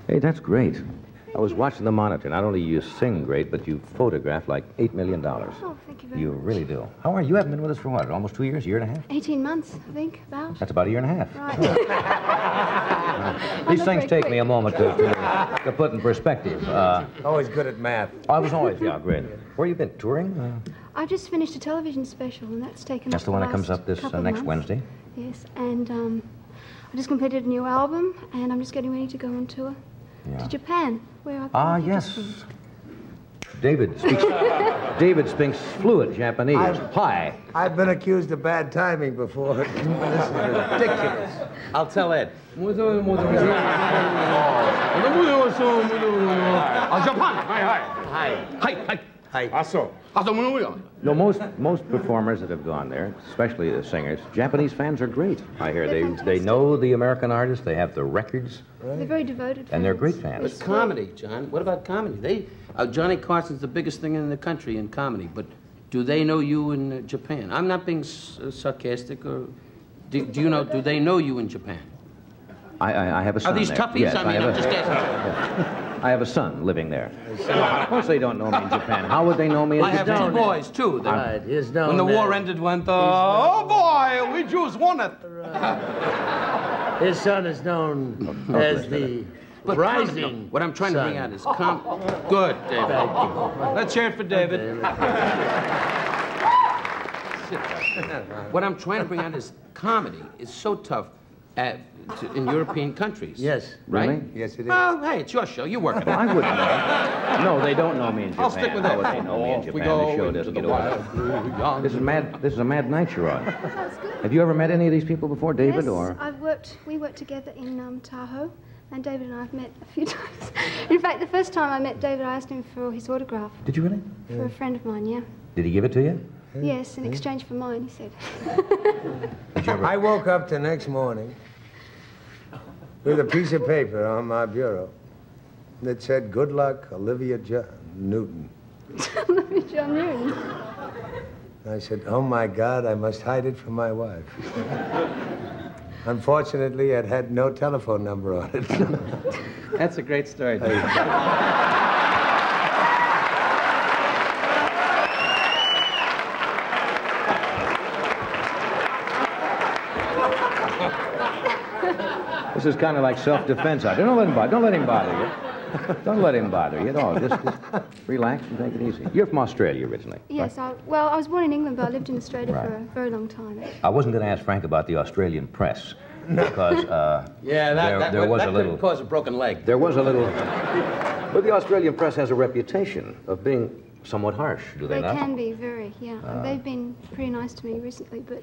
Hey, that's great. I was watching the monitor. Not only you sing great, but you photograph like $8 million. Oh, thank you very You much. really do. How are you? You haven't been with us for what? Almost 2 years? Year and a half? 18 months, I think, about. That's about a year and a half. Right. These not things very take quick. me a moment to put in perspective. Always good at math. I was always, yeah, great. Where you been? Touring? I just finished a television special, and that's taken That's up the one that last comes up this couple of next months. Wednesday? Yes, and I just completed a new album, and I'm just getting ready to go on tour to Japan, where I've Ah, just yes. been. David speaks fluent Japanese. Hi. I've been accused of bad timing before. This is ridiculous. I'll tell Ed. No, most performers that have gone there, especially the singers, Japanese fans are great. I hear They're they fantastic. know the American artists. They have the records, They're very devoted and they're fans. great fans. They're But sweet. comedy, John. What about comedy? Johnny Carson's the biggest thing in the country in comedy. But do they know you in Japan? I'm not being sarcastic. Or do you know? Do they know you in Japan? I have a son Are these there. toughies? Yes, I mean, I'm just asking. I have a son living there. Of course they don't know me in Japan. How would they know me in I have Japan? two boys too. that- Right, he's known when the war as- ended, went. Oh boy, we Jews won it. His son is known as the But rising. what I'm trying to bring out is good, David. Thank you. Let's hear it for David. What I'm trying to bring out is comedy is so tough in European countries. Yes. Right? Really? Yes, it is. Well, hey, it's your show. You work it Well, out. I wouldn't know. No, they don't know me in Japan. I'll stick with How that. would they know me in Off we Japan? go The show into doesn't the get over. wild blue yonder. This is a mad night you're on. Sounds good. Have you ever met any of these people before, David? Yes, Or we worked together in Tahoe, and David and I have met a few times. In fact, the first time I met David, I asked him for his autograph did you really? for a friend of mine, yeah. Did he give it to you? Yes, in exchange for mine, he said. Did you ever? I woke up the next morning with a piece of paper on my bureau that said, "Good luck, Olivia Newton." John Newton. I said, "Oh my God, I must hide it from my wife." Unfortunately, it had no telephone number on it. That's a great story, David. This is kind of like self-defense. Don't let him bother. Don't let him bother you. Don't let him bother you at all. Just relax and take it easy. You're from Australia originally. Yes, I was born in England, but I lived in Australia Right. for a very long time. I wasn't going to ask Frank about the Australian press because Yeah, there was that a little. could cause a broken leg. There was a little. But the Australian press has a reputation of being somewhat harsh, do they They not? can be very, yeah. They've been pretty nice to me recently, but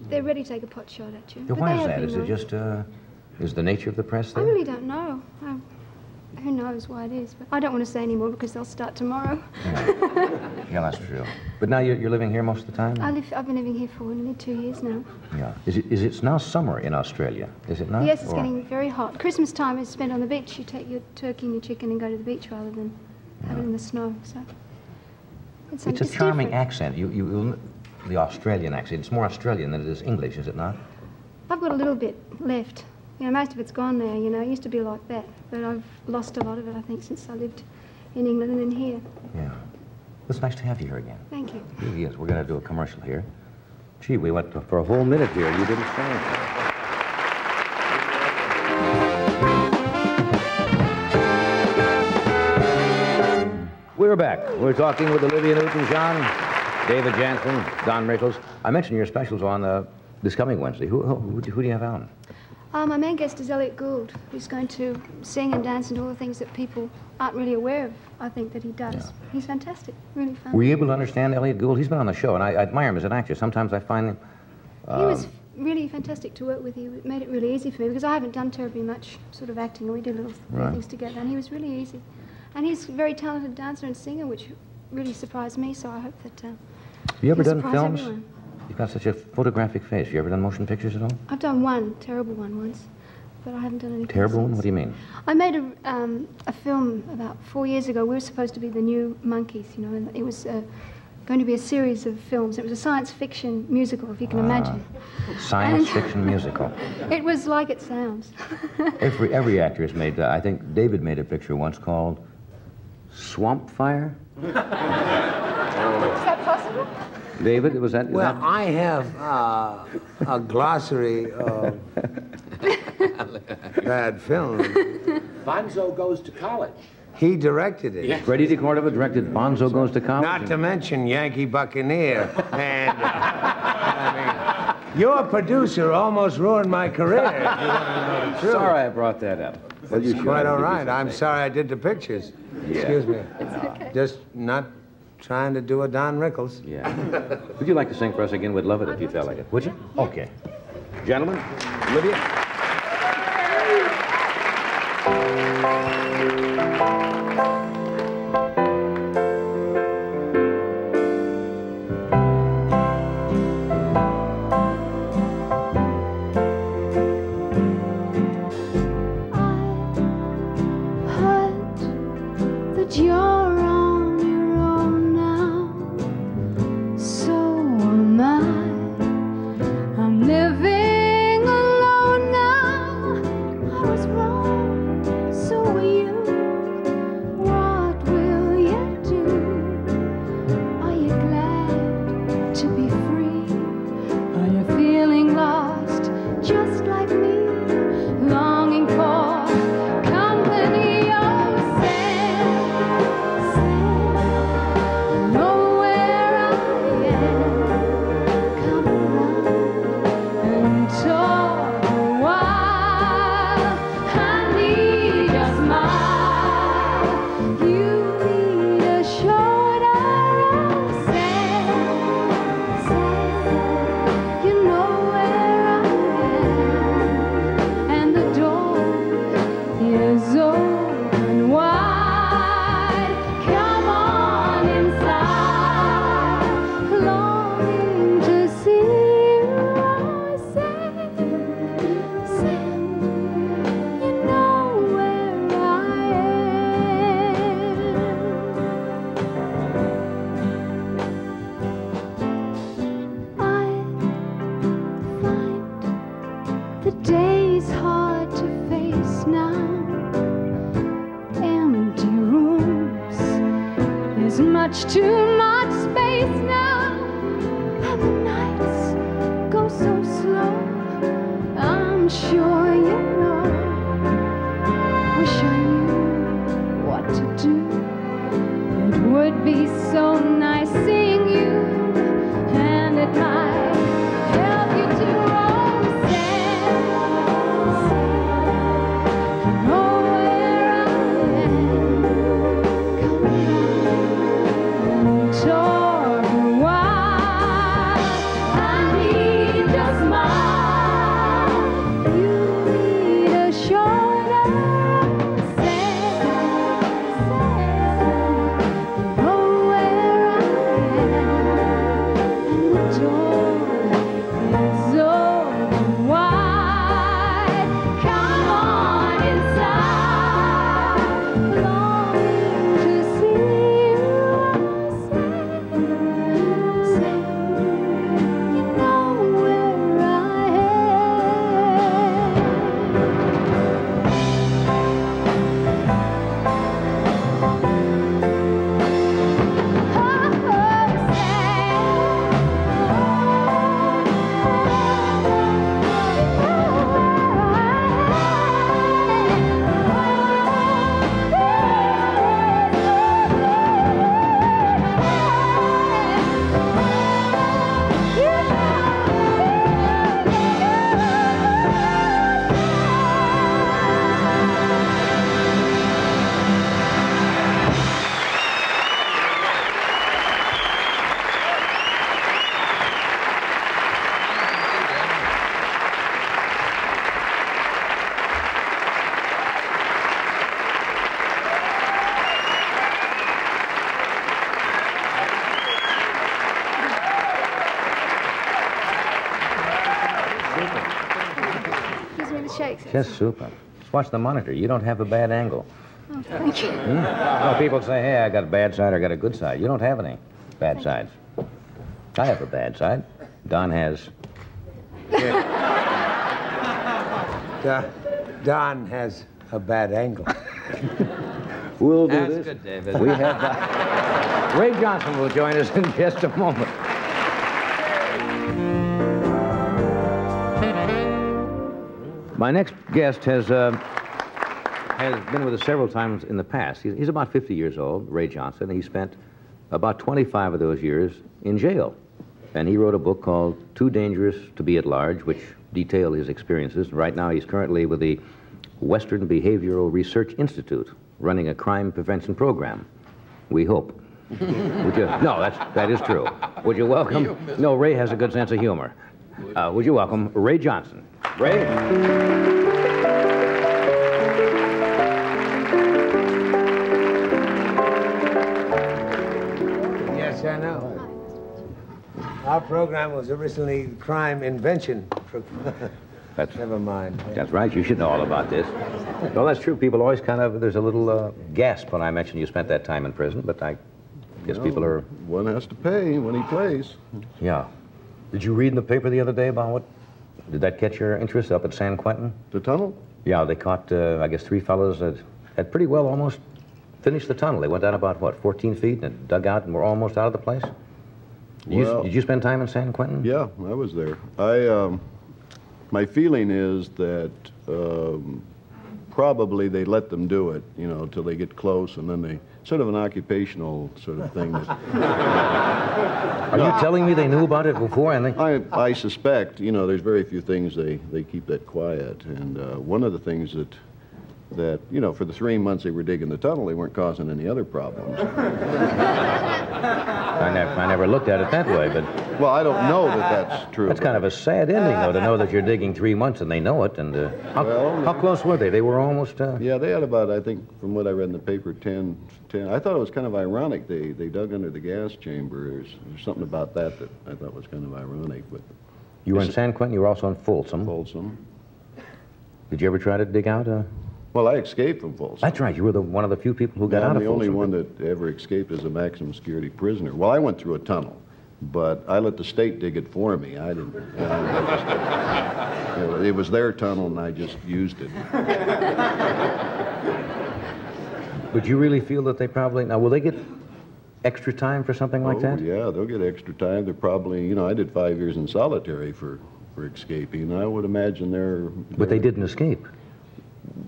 they're ready to take a pot shot at you. Yeah, But why they is have that? been Is it nice. just is the nature of the press I there? really don't know. Who knows why it is? But I don't want to say any more because they'll start tomorrow. Yeah, that's true. But now you're living here most of the time? I've been living here for nearly 2 years now. Yeah. It's now summer in Australia, is it not? Yes, it's Or- getting very hot. Christmas time is spent on the beach. You take your turkey and your chicken and go to the beach rather than have it in the snow. So It's a charming different. accent. The Australian accent. It's more Australian than it is English, is it not? I've got a little bit left. You know, most of it's gone now, you know. It used to be like that. But I've lost a lot of it, I think, since I lived in England and then here. Yeah. It's nice to have you here again. Thank you. It really is. We're going to do a commercial here. Gee, we went for a whole minute here. You didn't say anything. We're back. We're talking with Olivia Newton-John, David Janssen, Don Rickles. I mentioned your specials on this coming Wednesday. Who do you have on? My main guest is Elliot Gould, who's going to sing and dance and do all the things that people aren't really aware of, I think, that he does. Yeah. He's fantastic, really fun. Were you able to understand Elliot Gould? He's been on the show, and I admire him as an actor. Sometimes I find him... He was really fantastic to work with. He made it really easy for me because I haven't done terribly much sort of acting. We did little Right. things together, and he was really easy. And he's a very talented dancer and singer, which really surprised me, so I hope that Have you ever he'll done surprise films? everyone. You've got such a photographic face. You ever done motion pictures at all? I've done one terrible one once, but I haven't done any. Terrible one? since. What do you mean? I made a film about 4 years ago. We were supposed to be the new monkeys, you know, and it was going going to be a series of films. It was a science fiction musical, if you can imagine. Science fiction musical. It was like it sounds. Every actor has made, I think David made a picture once called Swamp Fire. Is that possible? David, was that? Well, I have a glossary of bad films. Bonzo Goes to College. He directed it. Yeah. Freddie DeCordova directed Bonzo Goes to College. Not to mention Yankee Buccaneer. And, I mean, your producer almost ruined my career, if you want to know the truth. Sorry I brought that up. It's quite all right. I'm sorry I did the pictures. Yeah. Excuse me. It's okay. Just not trying to do a Don Rickles. Yeah. Would you like to sing for us again? We'd love it if you felt like it. Would you? Okay. Gentlemen, Olivia. Too much space now, and the nights go so slow. I'm sure you know. Wish I knew what to do. It would be so nice seeing you, and it might help you to understand. You know where I am. Come on. Talk a while. I need your smile. You need a shoulder. Say, you know where I am. And the door is open wide. Come on inside. Longing to see you. Say, you know where I gives me the shakes. Just super. Just watch the monitor. You don't have a bad angle. Oh, thank you. Well, people say, hey, I got a bad side or I got a good side. You don't have any. Bad sides. I have a bad side. Don has... Don has a bad angle. We'll do That's this. good, David. We have... Ray Johnson will join us in just a moment. My next guest has been with us several times in the past. He's about 50 years old, Ray Johnson, and he spent about 25 of those years in jail. And he wrote a book called Too Dangerous to Be at Large, which detailed his experiences. Right now, he's currently with the Western Behavioral Research Institute, running a crime prevention program. We hope. Would you? No, that is true. Would you welcome? No, Ray has a good sense of humor. Would you welcome Ray Johnson? Ray? Yes, I know. Our program was originally crime invention. Never mind. That's right. You should know all about this. Well, that's true. People always kind of, there's a little gasp when I mention you spent that time in prison, but I guess people are... One has to pay when he plays. Yeah. Did you read in the paper the other day about what... Did that catch your interest up at San Quentin? The tunnel? Yeah, they caught, I guess, 3 fellows that had pretty well almost finished the tunnel. They went down about, what, 14 feet and dug out and were almost out of the place? Did you spend time in San Quentin? Yeah, I was there. My feeling is that probably they let them do it, you know, till they get close, and then they sort of an occupational sort of thing. Are you telling me they knew about it before? And I suspect, you know, there's very few things they keep that quiet, and one of the things that you know, for the 3 months they were digging the tunnel, they weren't causing any other problems. I never looked at it that way, but... Well, I don't know that that's true. That's kind of a sad ending, though, to know that you're digging 3 months and they know it, and how close were they? They were almost... Yeah, they had about, I think, from what I read in the paper, 10. I thought it was kind of ironic. They dug under the gas chamber. There's something about that I thought was kind of ironic. But you were in San Quentin, you were also in Folsom. Folsom. Did you ever try to dig out Well, I escaped from Folsom. That's right. You were one of the few people who got out of Folsom. I'm the only one that ever escaped as a maximum security prisoner. Well, I went through a tunnel, but I let the state dig it for me. I didn't. You know, it was their tunnel, and I just used it. But you really feel that they probably... Now, will they get extra time for something like that? Yeah, they'll get extra time. They're probably... You know, I did 5 years in solitary for escaping. I would imagine they're... But they didn't escape.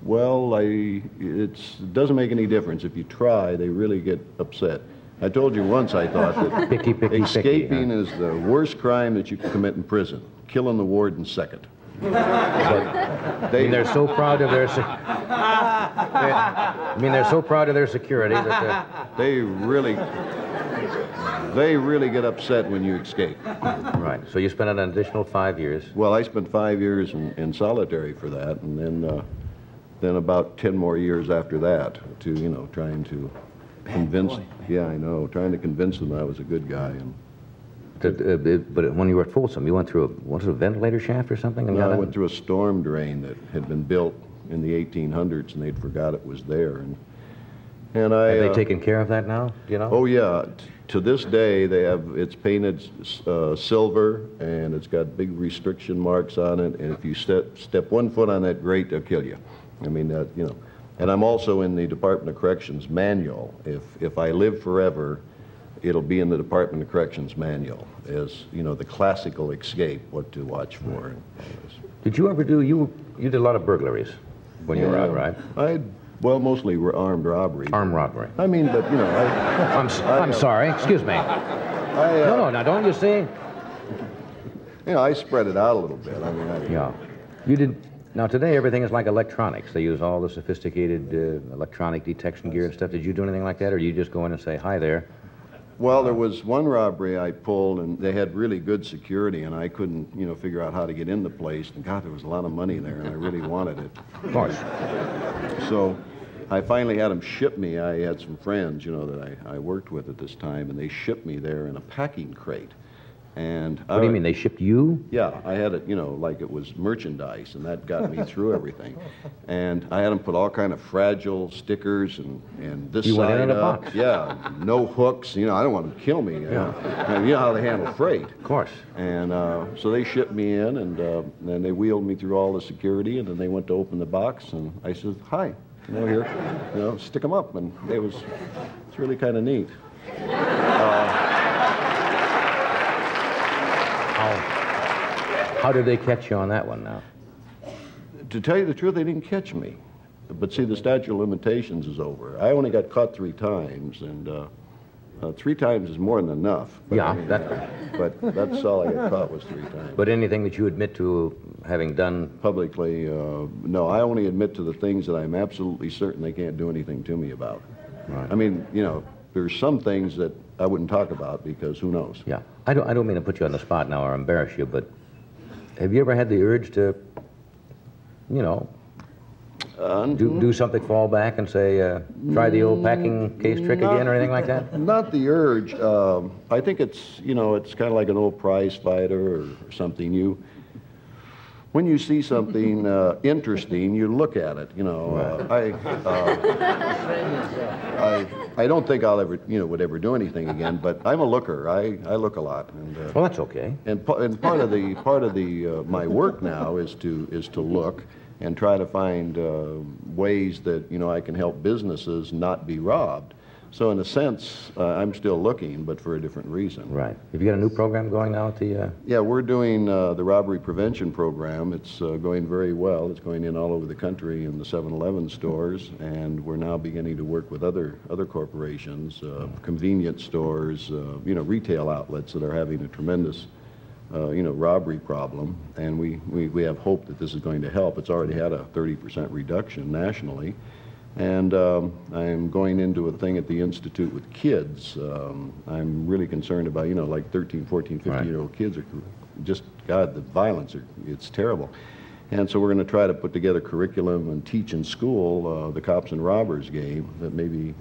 Well, it doesn't make any difference. If you try, they really get upset. I told you once I thought that escaping is the worst crime that you can commit in prison. Killing the warden second. They're so proud of their... they're so proud of their security that they really get upset when you escape. Right. So you spent an additional 5 years. Well, I spent 5 years in solitary for that, and then about 10 more years after that to, you know, trying to convince... Yeah, I know. Trying to convince them I was a good guy. And but when you were at Folsom, you went through a ventilator shaft or something? No, I went through a storm drain that had been built in the 1800s, and they'd forgot it was there. And I... Have they taken care of that now? Do you know? Oh, yeah. To this day, it's painted silver, and it's got big restriction marks on it, and if you step 1 foot on that grate, they'll kill you. I mean, you know. And I'm also in the Department of Corrections manual. If I live forever, it'll be in the Department of Corrections manual as, you know, the classical escape, what to watch for. Did you ever do... You did a lot of burglaries when you were out, right? Well, mostly armed robbery. Armed robbery. I mean, but, you know, I'm sorry. Excuse me. No, now, don't you see? You know, I spread it out a little bit. I mean, yeah. You did... Now, today, everything is like electronics. They use all the sophisticated electronic detection gear and stuff. Did you do anything like that, or did you just go in and say, hi there? Well, there was one robbery I pulled, and they had really good security, and I couldn't, you know, figure out how to get in the place. And, God, there was a lot of money there, and I really wanted it. Of course. So I finally had them ship me. I had some friends, you know, that I worked with at this time, and they shipped me there in a packing crate. And What do you mean, they shipped you? Yeah, I had it, you know, like it was merchandise, and that got me through everything. And I had them put all kind of fragile stickers and this You side went in a up. box. Yeah, no hooks. You know, I don't want them to kill me. You know, and you know how they handle freight. Of course. And so they shipped me in, and then they wheeled me through all the security, and then they went to open the box, and I said, "Hi, you know, here, you know, stick them up," and it's really kind of neat. How did they catch you on that one now? To tell you the truth, they didn't catch me. But see, the statute of limitations is over. I only got caught 3 times, and 3 times is more than enough. But, Yeah, I mean, but that's all I got caught was 3 times. But anything that you admit to having done? Publicly, no. I only admit to the things that I'm absolutely certain they can't do anything to me about. Right. I mean, you know, there's some things that I wouldn't talk about because who knows? Yeah. I don't mean to put you on the spot now or embarrass you, but have you ever had the urge to, you know, do something, fall back and say, try the old packing case trick again or anything like that? Not the urge. I think it's, you know, it's kind of like an old prize fighter or something. When you see something interesting, you look at it. You know, I don't think I'll ever, you know, would ever do anything again. But I'm a looker. I look a lot. And, well, that's okay. And part of the my work now is to look and try to find ways that, you know, I can help businesses not be robbed. So in a sense, I'm still looking, but for a different reason. Right. Have you got a new program going now at the... Yeah, we're doing the robbery prevention program. It's going very well. It's going in all over the country in the 7-Eleven stores, and we're now beginning to work with other corporations, convenience stores, you know, retail outlets that are having a tremendous you know, robbery problem, and we have hope that this is going to help. It's already had a 30% reduction nationally, and I'm going into a thing at the Institute with kids. I'm really concerned about, you know, like 13, 14, 15-year-old kids are just, God, the violence, it's terrible. And so we're going to try to put together curriculum and teach in school the cops and robbers game that maybe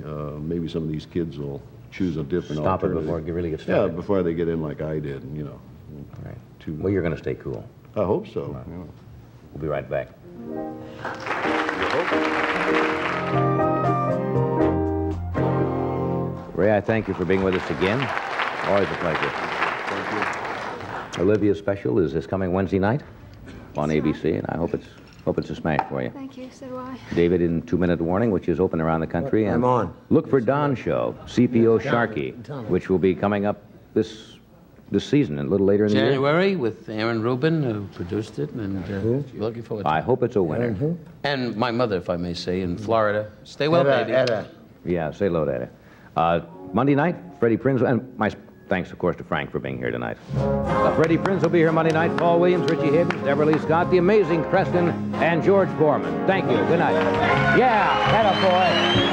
some of these kids will choose a different alternative. Stop it before it really gets started. Yeah, before they get in like I did, and, you know. All right. Well, you're going to stay cool. I hope so. Right. Yeah. We'll be right back. Ray, I thank you for being with us again. Always a pleasure. Thank you. Olivia's special is this coming Wednesday night on ABC, and I hope it's a smash for you. Thank you, so do I. David in 2-Minute Warning, which is open around the country. And I'm on. Look for Don Show, CPO Sharkey, which will be coming up this season and a little later in the year. January with Aaron Rubin, who produced it, and looking forward to it. I hope it's a winner. And my mother, if I may say, in Florida. Stay well, baby. Yeah, say hello, Daddy. Monday night, Freddie Prinz, and my thanks, of course, to Frank for being here tonight. Freddie Prinz will be here Monday night. Paul Williams, Richie Havens, Deborah Lee Scott, the amazing Preston, and George Foreman. Thank you. Good night. Yeah, atta boy.